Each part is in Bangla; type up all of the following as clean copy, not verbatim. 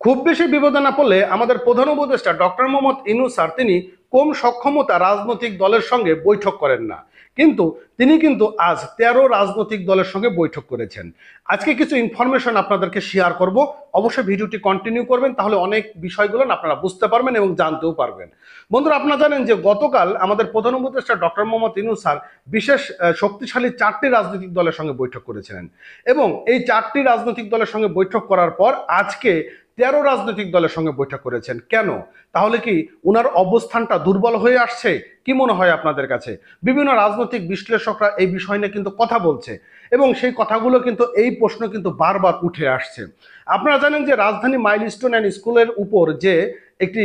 খুব বেশি বিপদে না পড়লে আমাদের প্রধান উপদেষ্টা ডক্টর মোহাম্মদ ইউনূস স্যার তিনি কম সক্ষমতা রাজনৈতিক দলের সঙ্গে বৈঠক করেন না, কিন্তু তিনি কিন্তু আজ 13 রাজনৈতিক দলের সঙ্গে বৈঠক করেছেন। আজকে কিছু ইনফরমেশন আপনাদেরকে শেয়ার করব, অবশ্যই ভিডিওটি কন্টিনিউ করবেন, তাহলে অনেক বিষয়গুলো আপনারা বুঝতে পারবেন এবং জানতেও পারবেন। বন্ধুরা, আপনারা জানেন যে গতকাল আমাদের প্রধান উপদেষ্টা ডক্টর মোহাম্মদ ইউনূস স্যার বিশেষ শক্তিশালী 4টি রাজনৈতিক দলের সঙ্গে বৈঠক করেছিলেন এবং এই 4টি রাজনৈতিক দলের সঙ্গে বৈঠক করার পর আজকে 13 রাজনৈতিক দলের সঙ্গে বৈঠক করেছেন। কেন? তাহলে কি উনার অবস্থানটা দুর্বল হয়ে আসছে? কি মনে হয় আপনাদের কাছে? বিভিন্ন রাজনৈতিক বিশ্লেষকরা এই বিষয় নিয়ে কিন্তু কথা বলছে এবং সেই কথাগুলো কিন্তু এই প্রশ্ন কিন্তু বারবার উঠে আসছে। আপনারা জানেন যে রাজধানী মাইলস্টোন অ্যান্ড স্কুলের উপর যে একটি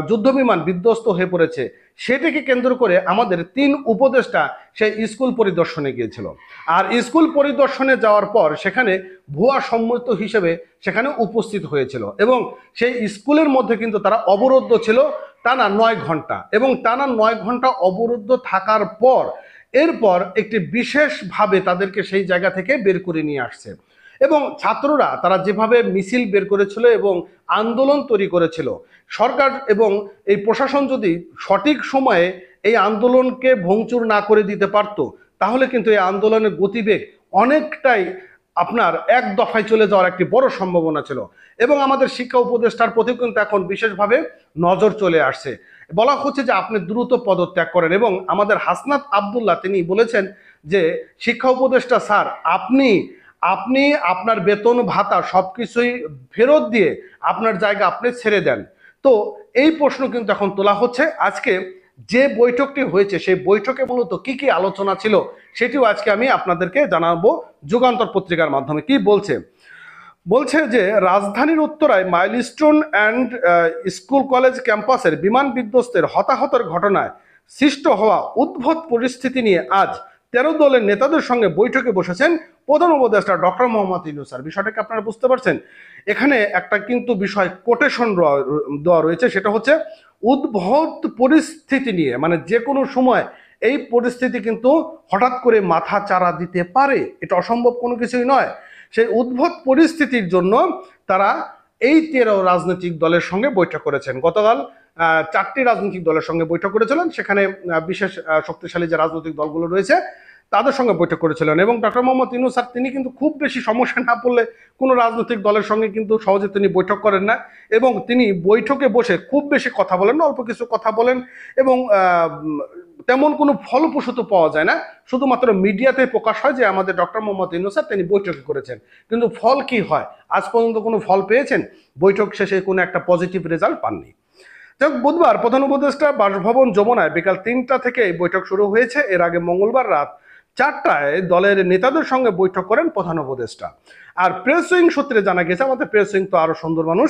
যুদ্ধবিমান বিধ্বস্ত হয়ে পড়েছে, সেটিকে কেন্দ্র করে আমাদের 3 উপদেষ্টা সেই স্কুল পরিদর্শনে গিয়েছিল। আর স্কুল পরিদর্শনে যাওয়ার পর সেখানে ভুয়া সম্মত হিসেবে সেখানে উপস্থিত হয়েছিল এবং সেই স্কুলের মধ্যে কিন্তু তারা অবরুদ্ধ ছিল টানা 9 ঘন্টা এবং টানা 9 ঘন্টা অবরুদ্ধ থাকার পর এরপর একটি বিশেষভাবে তাদেরকে সেই জায়গা থেকে বের করে নিয়ে আসছে এবং ছাত্ররা তারা যেভাবে মিছিল বের করেছিল এবং আন্দোলন তৈরি করেছিল, সরকার এবং এই প্রশাসন যদি সঠিক সময়ে এই আন্দোলনকে ভংচুর না করে দিতে পারত, তাহলে কিন্তু এই আন্দোলনের গতিবেগ অনেকটাই আপনার এক দফায় চলে যাওয়ার একটি বড় সম্ভাবনা ছিল এবং আমাদের শিক্ষা উপদেষ্টার প্রতি কিন্তু এখন বিশেষভাবে নজর চলে আসছে। বলা হচ্ছে যে আপনি দ্রুত পদত্যাগ করেন এবং আমাদের হাসনাত আবদুল্লাহ তিনি বলেছেন যে শিক্ষা উপদেষ্টা স্যার, আপনি আপনি আপনার বেতন ভাতা সবকিছুই ফেরত দিয়ে আপনার জায়গা আপনি ছেড়ে দেন। তো এই প্রশ্ন কিন্তু এখন তোলা হচ্ছে। আজকে যে বৈঠকটি হয়েছে সেই বৈঠকে মূলত কি কি আলোচনা ছিল সেটিও আজকে আমি আপনাদেরকে জানাবো যুগান্তর পত্রিকার মাধ্যমে। কি বলছে? বলছে যে রাজধানীর উত্তরায় মাইলস্টোন অ্যান্ড স্কুল কলেজ ক্যাম্পাসের বিমান বিধ্বস্তের হতাহতের ঘটনায় সৃষ্ট হওয়া উদ্ভট পরিস্থিতি নিয়ে আজ 13 দলের নেতাদের সঙ্গে বৈঠকে বসেছেন প্রধান উপদেষ্টা ডক্টর মোহাম্মদ ইউনূস স্যার। বিষয়টাকে আপনারা বুঝতে পারছেন? এখানে একটা কিন্তু বিষয় কোটেশন দেওয়া রয়েছে, সেটা হচ্ছে উদ্ভট পরিস্থিতি নিয়ে, মানে যে কোনো সময় এই পরিস্থিতি কিন্তু হঠাৎ করে মাথা চারা দিতে পারে, এটা অসম্ভব কোনো কিছুই নয়। সেই উদ্ভট পরিস্থিতির জন্য তারা এই 13 রাজনৈতিক দলের সঙ্গে বৈঠক করেছেন। গতকাল 4টি রাজনৈতিক দলের সঙ্গে বৈঠক করেছিলেন, সেখানে বিশেষ শক্তিশালী যে রাজনৈতিক দলগুলো রয়েছে তাদের সঙ্গে বৈঠক করেছিলেন এবং ডক্টর মোহাম্মদ ইউনূস স্যার তিনি কিন্তু খুব বেশি সমস্যা না পড়লে কোনো রাজনৈতিক দলের সঙ্গে কিন্তু সহজে তিনি বৈঠক করেন না এবং তিনি বৈঠকে বসে খুব বেশি কথা বলেন না, অল্প কিছু কথা বলেন এবং তেমন কোনো ফলপ্রসূ পাওয়া যায় না। শুধুমাত্র মিডিয়াতে প্রকাশ হয় যে আমাদের ডক্টর মোহাম্মদ ইউনূস স্যার তিনি বৈঠকে করেছেন, কিন্তু ফল কি হয় আজ পর্যন্ত কোনো ফল পেয়েছেন? বৈঠক শেষে কোনো একটা পজিটিভ রেজাল্ট পাননি। যাই হোক, বুধবার প্রধান উপদেষ্টা বাসভবন যমুনায় বিকাল 3টা থেকে এই বৈঠক শুরু হয়েছে। এর আগে মঙ্গলবার রাত 4টায় দলের নেতাদের সঙ্গে বৈঠক করেন প্রধান উপদেষ্টা। আর প্রেস উইং সূত্রে জানা গেছে, আমাদের প্রেস উইং তো আরো সুন্দর মানুষ,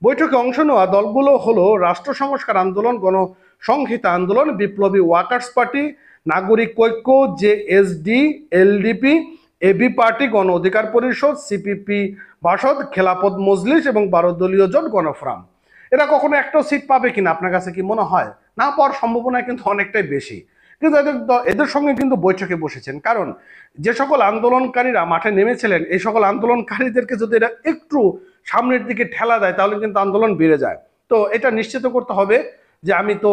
বৈঠকে অংশ নেওয়া দলগুলো হলো রাষ্ট্র সংস্কার আন্দোলন, গণসংহিতা আন্দোলন, বিপ্লবী ওয়ার্কার্স পার্টি, নাগরিক ঐক্য, জেএসডি, এলডিপি, এবি পার্টি, গণ অধিকার পরিষদ, সিপিপি বাসদ, খেলাফত মজলিস এবং 12 দলীয় জোট গণফোরাম। এরা কখনো একটাও সিট পাবে কিনা আপনার কাছে কি মনে হয়? না পাওয়ার সম্ভাবনা কিন্তু অনেকটাই বেশি। কিন্তু এদের সঙ্গে কিন্তু বৈঠকে বসেছেন, কারণ যে সকল আন্দোলনকারীরা মাঠে নেমেছিলেন এই সকল আন্দোলনকারীদেরকে যদি এরা একটু সামনের দিকে ঠেলা দেয় তাহলে কিন্তু আন্দোলন বেড়ে যায়। তো এটা নিশ্চিত করতে হবে যে আমি তো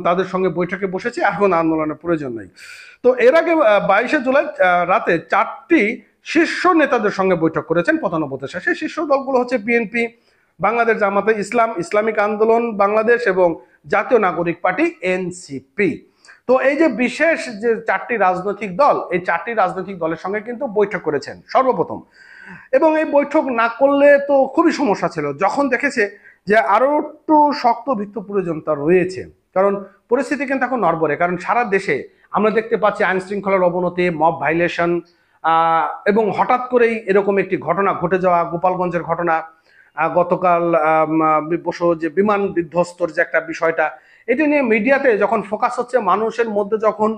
তাদের সঙ্গে বৈঠকে বসেছি, এখন আন্দোলনের প্রয়োজন নেই। তো এর আগে 22শে জুলাই রাতে 4টি শীর্ষ নেতাদের সঙ্গে বৈঠক করেছেন প্রধান উপদেষ্টা। সেই শীর্ষ দলগুলো হচ্ছে বিএনপি, বাংলাদেশ জামাতে ইসলাম, ইসলামিক আন্দোলন বাংলাদেশ এবং জাতীয় নাগরিক পার্টি এনসিপি। তো এই যে বিশেষ যে 4টি রাজনৈতিক দল, এই 4টি রাজনৈতিক দলের সঙ্গে কিন্তু বৈঠক করেছেন সর্বপ্রথম এবং এই বৈঠক না করলে তো খুবই সমস্যা ছিল, যখন দেখেছে যে আরো একটু শক্ত ভিত্তি প্রয়োজন তার রয়েছে, কারণ পরিস্থিতি কিন্তু এখন নড়বড়ে। কারণ সারা দেশে আমরা দেখতে পাচ্ছি আইন শৃঙ্খলার অবনতি, মব ভাইলেশন এবং হঠাৎ করেই এরকম একটি ঘটনা ঘটে যাওয়া, গোপালগঞ্জের ঘটনা, গতকাল যে বিমান বিধ্বস্তর যে একটা বিষয়টা, এটা নিয়ে মিডিয়াতে যখন ফোকাস হচ্ছে, মানুষের মধ্যে যখন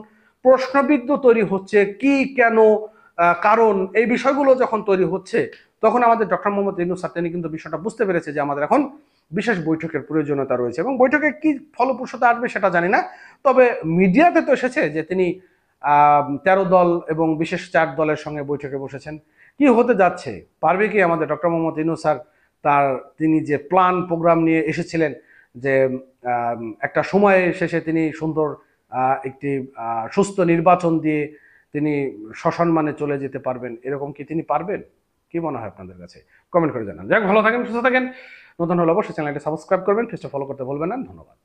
প্রশ্নবিদ্ধ তৈরি হচ্ছে কি কেন কারণ, এই বিষয়গুলো যখন তৈরি হচ্ছে, তখন আমাদের ডক্টর মোহাম্মদ ইউনূস স্যার তিনি কিন্তু বিষয়টা বুঝতে পেরেছে যে আমাদের এখন বিশেষ বৈঠকের প্রয়োজনীয়তা রয়েছে এবং বৈঠকে কি ফলপ্রসূতা আসবে সেটা জানি না। তবে মিডিয়াতে তো এসেছে যে তিনি 13 দল এবং বিশেষ 4 দলের সঙ্গে বৈঠকে বসেছেন। কি হতে যাচ্ছে, পারবে কি আমাদের ডক্টর মোহাম্মদ ইউনূস স্যার তিনি যে প্ল্যান প্রোগ্রাম নিয়ে এসেছিলেন, যে একটা সময় শেষে তিনি সুন্দর একটি সুস্থ নির্বাচন দিয়ে তিনি সসম্মানে চলে যেতে পারবেন, এরকম কি তিনি পারবেন? কি মনে হয় আপনাদের কাছে? কমেন্ট করে জানান। যাক, ভালো থাকেন, সুস্থ থাকেন। নতুন হলে অবশ্যই চ্যানেলটি সাবস্ক্রাইব করবেন, পেজটা ফলো করতে ভুলবেন না। ধন্যবাদ।